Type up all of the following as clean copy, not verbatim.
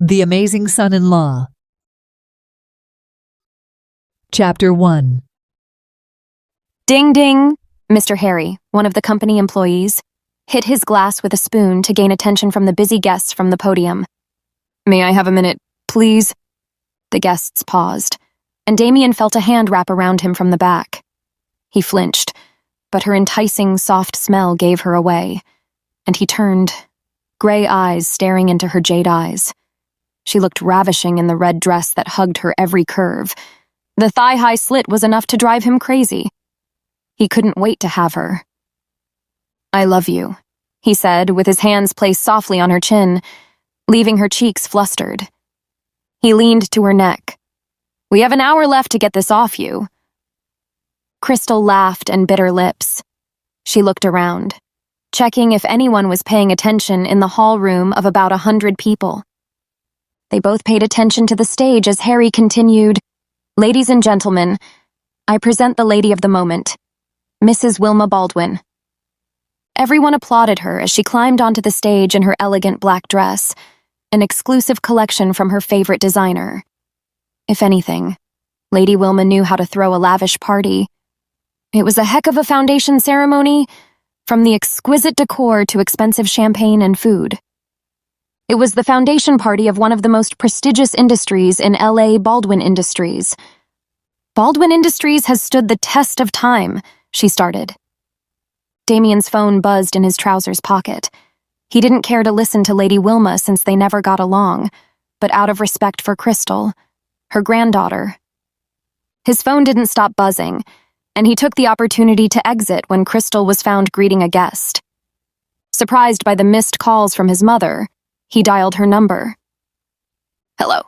The Amazing Son-in-Law. Chapter 1. Ding ding! Mr. Harry, one of the company employees, hit his glass with a spoon to gain attention from the busy guests from the podium. "May I have a minute, please?" The guests paused, and Damien felt a hand wrap around him from the back. He flinched, but her enticing, soft smell gave her away, and he turned, gray eyes staring into her jade eyes. She looked ravishing in the red dress that hugged her every curve. The thigh-high slit was enough to drive him crazy. He couldn't wait to have her. "I love you," he said, with his hands placed softly on her chin, leaving her cheeks flustered. He leaned to her neck. "We have an hour left to get this off you." Crystal laughed and bit her lips. She looked around, checking if anyone was paying attention in the hall room of about 100 people. They both paid attention to the stage as Harry continued, "Ladies and gentlemen, I present the lady of the moment, Mrs. Wilma Baldwin." Everyone applauded her as she climbed onto the stage in her elegant black dress, an exclusive collection from her favorite designer. If anything, Lady Wilma knew how to throw a lavish party. It was a heck of a foundation ceremony, from the exquisite decor to expensive champagne and food. It was the foundation party of one of the most prestigious industries in LA, Baldwin Industries. "Baldwin Industries has stood the test of time," she started. Damien's phone buzzed in his trousers pocket. He didn't care to listen to Lady Wilma since they never got along, but out of respect for Crystal, her granddaughter. His phone didn't stop buzzing, and he took the opportunity to exit when Crystal was found greeting a guest. Surprised by the missed calls from his mother, he dialed her number. "Hello,"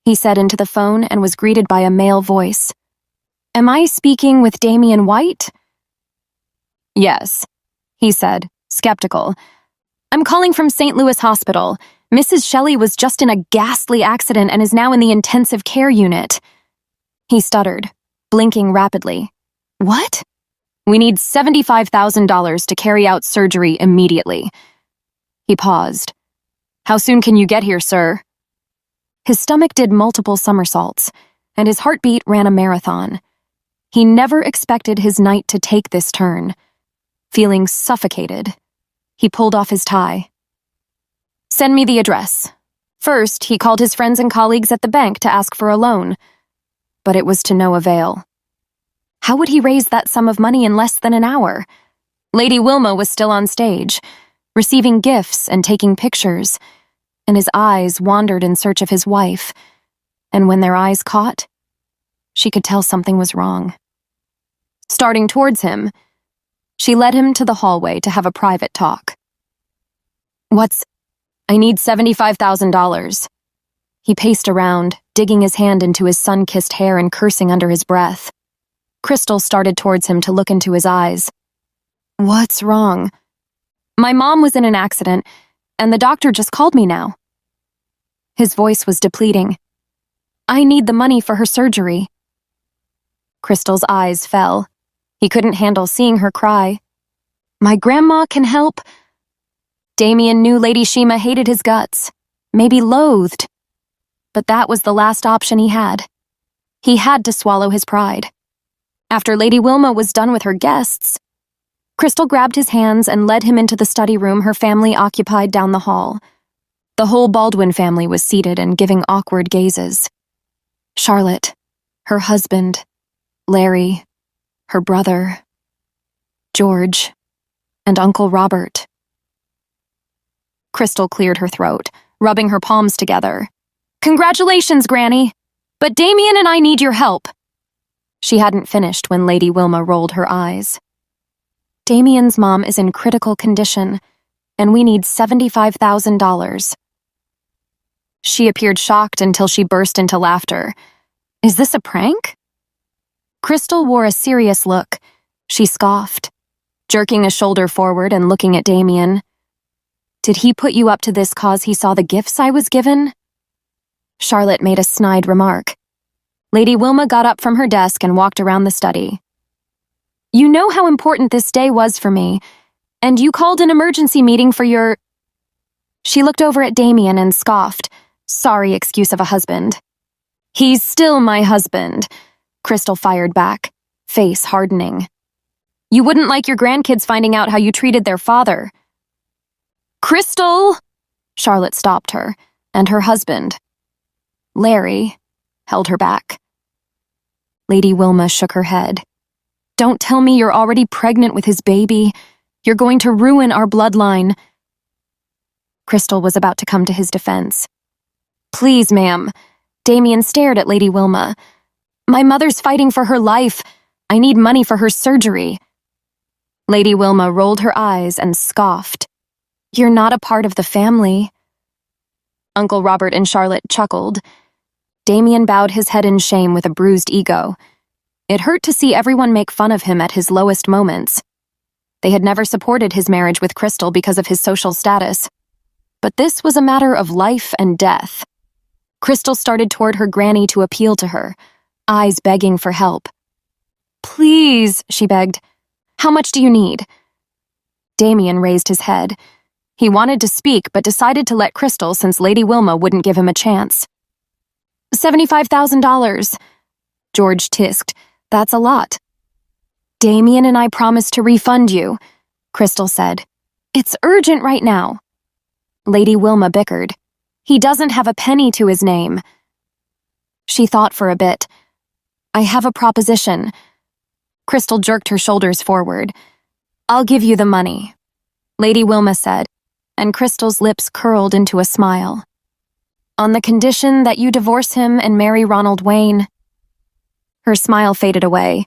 he said into the phone and was greeted by a male voice. "Am I speaking with Damien White?" "Yes," he said, skeptical. "I'm calling from St. Louis Hospital. Mrs. Shelley was just in a ghastly accident and is now in the intensive care unit." He stuttered, blinking rapidly. "What?" "We need $75,000 to carry out surgery immediately." He paused. "How soon can you get here, sir?" His stomach did multiple somersaults, and his heartbeat ran a marathon. He never expected his night to take this turn. Feeling suffocated, he pulled off his tie. "Send me the address." First, he called his friends and colleagues at the bank to ask for a loan, but it was to no avail. How would he raise that sum of money in less than an hour? Lady Wilma was still on stage, receiving gifts and taking pictures, and his eyes wandered in search of his wife, and when their eyes caught, she could tell something was wrong. Starting towards him, she led him to the hallway to have a private talk. I need $75,000. He paced around, digging his hand into his sun-kissed hair and cursing under his breath. Crystal started towards him to look into his eyes. "What's wrong?" "My mom was in an accident, and the doctor just called me now." His voice was depleting. "I need the money for her surgery." Crystal's eyes fell. He couldn't handle seeing her cry. "My grandma can help." Damien knew Lady Shima hated his guts, maybe loathed. But that was the last option he had. He had to swallow his pride. After Lady Wilma was done with her guests, Crystal grabbed his hands and led him into the study room her family occupied down the hall. The whole Baldwin family was seated and giving awkward gazes. Charlotte, her husband, Larry, her brother, George, and Uncle Robert. Crystal cleared her throat, rubbing her palms together. "Congratulations, Granny! But Damien and I need your help." She hadn't finished when Lady Wilma rolled her eyes. "Damien's mom is in critical condition, and we need $75,000. She appeared shocked until she burst into laughter. "Is this a prank?" Crystal wore a serious look. She scoffed, jerking a shoulder forward and looking at Damien. "Did he put you up to this cause he saw the gifts I was given?" Charlotte made a snide remark. Lady Wilma got up from her desk and walked around the study. "You know how important this day was for me, and you called an emergency meeting for your—" She looked over at Damien and scoffed. sorry excuse of a husband. He's still my husband, Crystal fired back, face hardening. You wouldn't like your grandkids finding out how you treated their father. Crystal! Charlotte stopped her, and her husband, Larry, held her back. Lady Wilma shook her head. Don't tell me you're already pregnant with his baby. You're going to ruin our bloodline. Crystal was about to come to his defense. Please, ma'am. Damien stared at Lady Wilma. My mother's fighting for her life. I need money for her surgery. Lady Wilma rolled her eyes and scoffed. You're not a part of the family. Uncle Robert and Charlotte chuckled. Damien bowed his head in shame with a bruised ego. It hurt to see everyone make fun of him at his lowest moments. They had never supported his marriage with Crystal because of his social status. But this was a matter of life and death. Crystal started toward her granny to appeal to her, eyes begging for help. Please, she begged. How much do you need? Damien raised his head. He wanted to speak, but decided to let Crystal since Lady Wilma wouldn't give him a chance. $75,000. George tisked. That's a lot. Damien and I promised to refund you, Crystal said. It's urgent right now. Lady Wilma bickered. He doesn't have a penny to his name. She thought for a bit. I have a proposition. Crystal jerked her shoulders forward. I'll give you the money, Lady Wilma said, and Crystal's lips curled into a smile. On the condition that you divorce him and marry Ronald Wayne. Her smile faded away.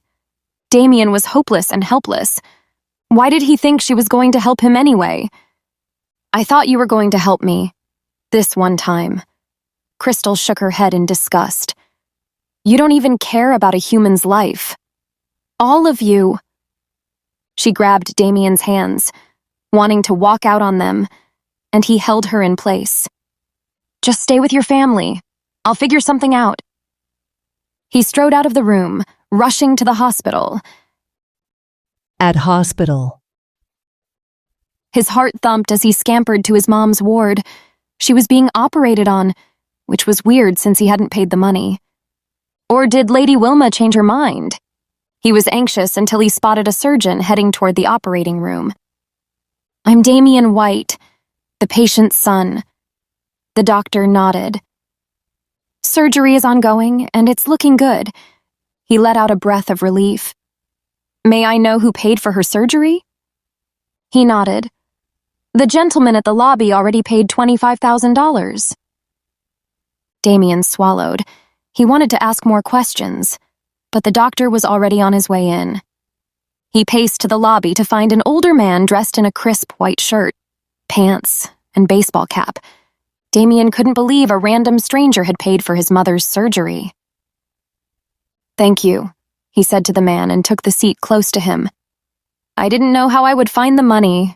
Damien was hopeless and helpless. Why did he think she was going to help him anyway? I thought you were going to help me. This one time. Crystal shook her head in disgust. You don't even care about a human's life. All of you. She grabbed Damien's hands, wanting to walk out on them, and he held her in place. Just stay with your family. I'll figure something out. He strode out of the room, rushing to the hospital. At hospital. His heart thumped as he scampered to his mom's ward. She was being operated on, which was weird since he hadn't paid the money. Or did Lady Wilma change her mind? He was anxious until he spotted a surgeon heading toward the operating room. I'm Damien White, the patient's son. The doctor nodded. Surgery is ongoing, and it's looking good. He let out a breath of relief. May I know who paid for her surgery? He nodded. The gentleman at the lobby already paid $25,000. Damien swallowed. He wanted to ask more questions, but the doctor was already on his way in. He paced to the lobby to find an older man dressed in a crisp white shirt, pants, and baseball cap. Damien couldn't believe a random stranger had paid for his mother's surgery. Thank you, he said to the man and took the seat close to him. I didn't know how I would find the money.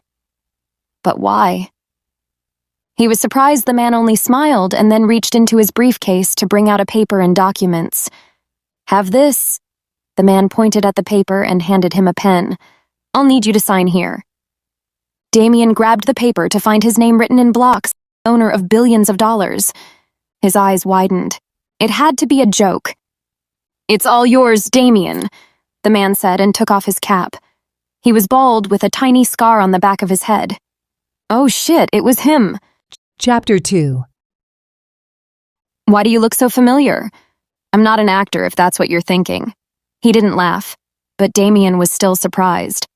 But why? He was surprised the man only smiled and then reached into his briefcase to bring out a paper and documents. Have this. The man pointed at the paper and handed him a pen. I'll need you to sign here. Damien grabbed the paper to find his name written in blocks, owner of billions of dollars. His eyes widened. It had to be a joke. It's all yours, Damien, the man said and took off his cap. He was bald with a tiny scar on the back of his head. Oh shit, it was him. Chapter 2. Why do you look so familiar? I'm not an actor if that's what you're thinking. He didn't laugh, but Damien was still surprised.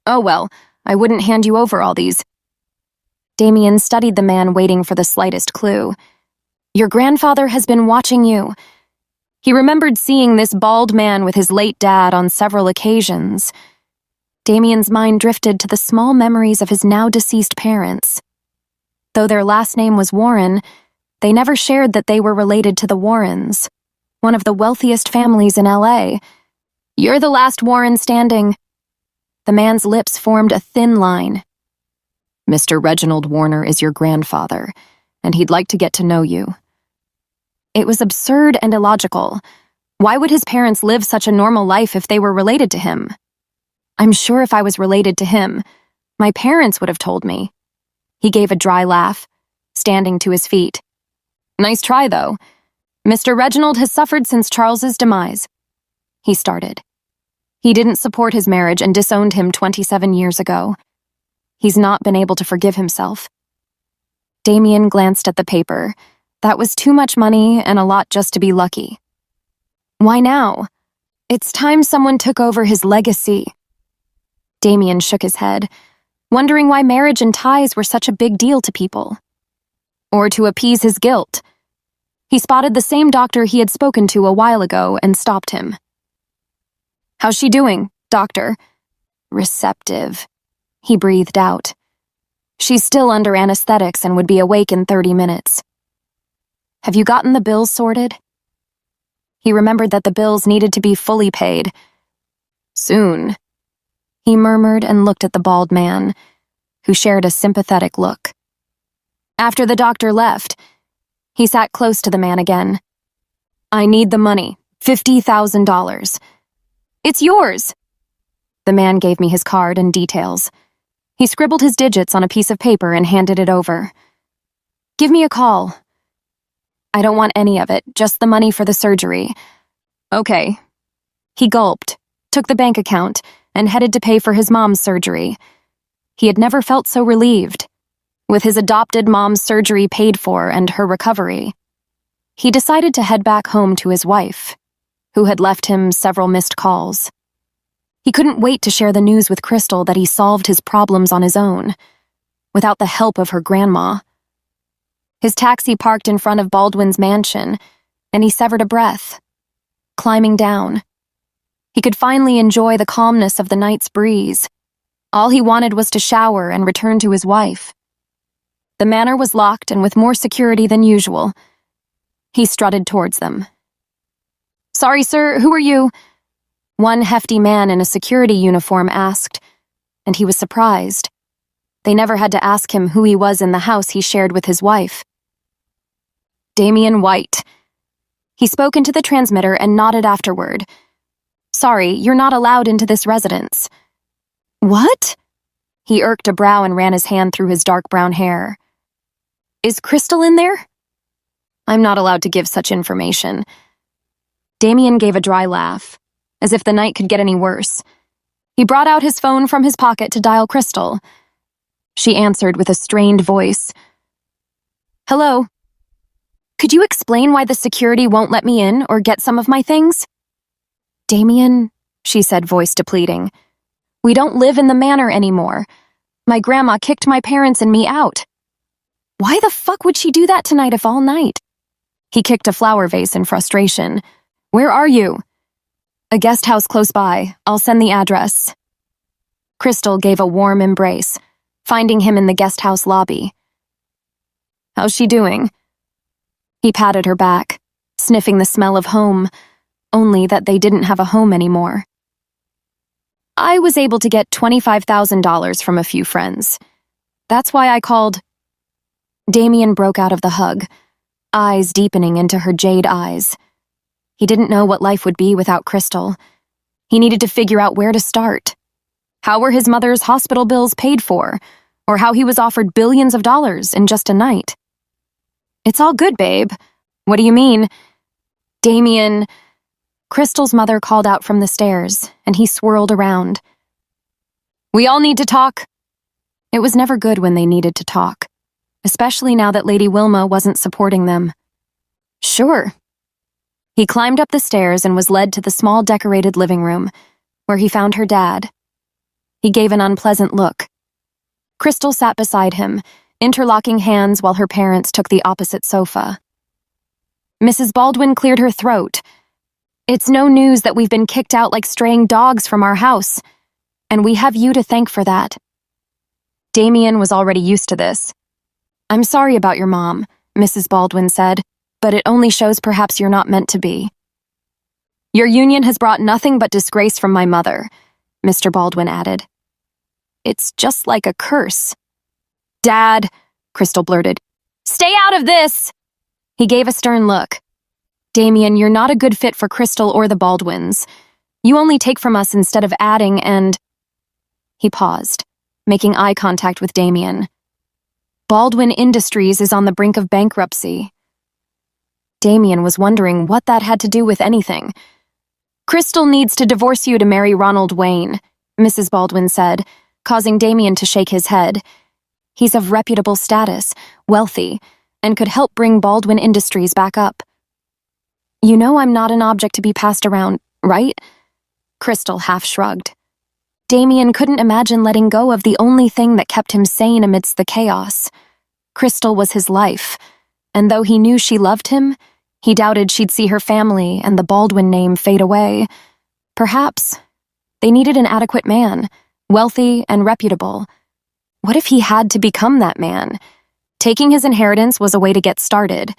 Oh well, I wouldn't hand you over all these. Damien studied the man waiting for the slightest clue. Your grandfather has been watching you. He remembered seeing this bald man with his late dad on several occasions. Damien's mind drifted to the small memories of his now-deceased parents. Though their last name was Warren, they never shared that they were related to the Warrens, one of the wealthiest families in L.A. You're the last Warren standing. The man's lips formed a thin line. Mr. Reginald Warner is your grandfather, and he'd like to get to know you. It was absurd and illogical. Why would his parents live such a normal life if they were related to him? I'm sure if I was related to him, my parents would have told me. He gave a dry laugh, standing to his feet. Nice try, though. Mr. Reginald has suffered since Charles's demise. He started. He didn't support his marriage and disowned him 27 years ago. He's not been able to forgive himself. Damien glanced at the paper. That was too much money and a lot just to be lucky. Why now? It's time someone took over his legacy. Damien shook his head, wondering why marriage and ties were such a big deal to people. Or to appease his guilt. He spotted the same doctor he had spoken to a while ago and stopped him. How's she doing, doctor? Receptive, he breathed out. She's still under anesthetics and would be awake in 30 minutes. Have you gotten the bills sorted? He remembered that the bills needed to be fully paid. Soon, he murmured and looked at the bald man, who shared a sympathetic look. After the doctor left, he sat close to the man again. I need the money, $50,000. It's yours. The man gave me his card and details. He scribbled his digits on a piece of paper and handed it over. Give me a call. I don't want any of it, just the money for the surgery. Okay. He gulped, took the bank account, and headed to pay for his mom's surgery. He had never felt so relieved. With his adopted mom's surgery paid for and her recovery, he decided to head back home to his wife, who had left him several missed calls. He couldn't wait to share the news with Crystal that he solved his problems on his own, without the help of her grandma. His taxi parked in front of Baldwin's mansion, and he severed a breath, climbing down. He could finally enjoy the calmness of the night's breeze. All he wanted was to shower and return to his wife. The manor was locked and with more security than usual. He strutted towards them. Sorry, sir, who are you? One hefty man in a security uniform asked, and he was surprised. They never had to ask him who he was in the house he shared with his wife. Damien White. He spoke into the transmitter and nodded afterward. Sorry, you're not allowed into this residence. What? He irked a brow and ran his hand through his dark brown hair. Is Crystal in there? I'm not allowed to give such information. Damien gave a dry laugh, as if the night could get any worse. He brought out his phone from his pocket to dial Crystal. She answered with a strained voice. Hello? Could you explain why the security won't let me in or get some of my things? Damien, she said, voice depleting. We don't live in the manor anymore. My grandma kicked my parents and me out. Why the fuck would she do that tonight if all night? He kicked a flower vase in frustration. Where are you? A guest house close by. I'll send the address. Crystal gave a warm embrace, finding him in the guest house lobby. How's she doing? He patted her back, sniffing the smell of home, only that they didn't have a home anymore. I was able to get $25,000 from a few friends. That's why I called. Damien broke out of the hug, eyes deepening into her jade eyes. He didn't know what life would be without Crystal. He needed to figure out where to start. How were his mother's hospital bills paid for, or how he was offered billions of dollars in just a night? It's all good, babe. What do you mean? Damien. Crystal's mother called out from the stairs, and he swirled around. We all need to talk. It was never good when they needed to talk, especially now that Lady Wilma wasn't supporting them. Sure. He climbed up the stairs and was led to the small decorated living room, where he found her dad. He gave an unpleasant look. Crystal sat beside him, interlocking hands while her parents took the opposite sofa. Mrs. Baldwin cleared her throat. It's no news that we've been kicked out like straying dogs from our house, and we have you to thank for that. Damien was already used to this. I'm sorry about your mom, Mrs. Baldwin said, but it only shows perhaps you're not meant to be. Your union has brought nothing but disgrace from my mother, Mr. Baldwin added. It's just like a curse. Dad, Crystal blurted. Stay out of this! He gave a stern look. Damien, you're not a good fit for Crystal or the Baldwins. You only take from us instead of adding and... He paused, making eye contact with Damien. Baldwin Industries is on the brink of bankruptcy. Damien was wondering what that had to do with anything. "Crystal needs to divorce you to marry Ronald Wayne," Mrs. Baldwin said, causing Damien to shake his head. He's of reputable status, wealthy, and could help bring Baldwin Industries back up. "You know I'm not an object to be passed around, right?" Crystal half shrugged. Damien couldn't imagine letting go of the only thing that kept him sane amidst the chaos. Crystal was his life, and though he knew she loved him, he doubted she'd see her family and the Baldwin name fade away. Perhaps they needed an adequate man, wealthy and reputable. What if he had to become that man? Taking his inheritance was a way to get started,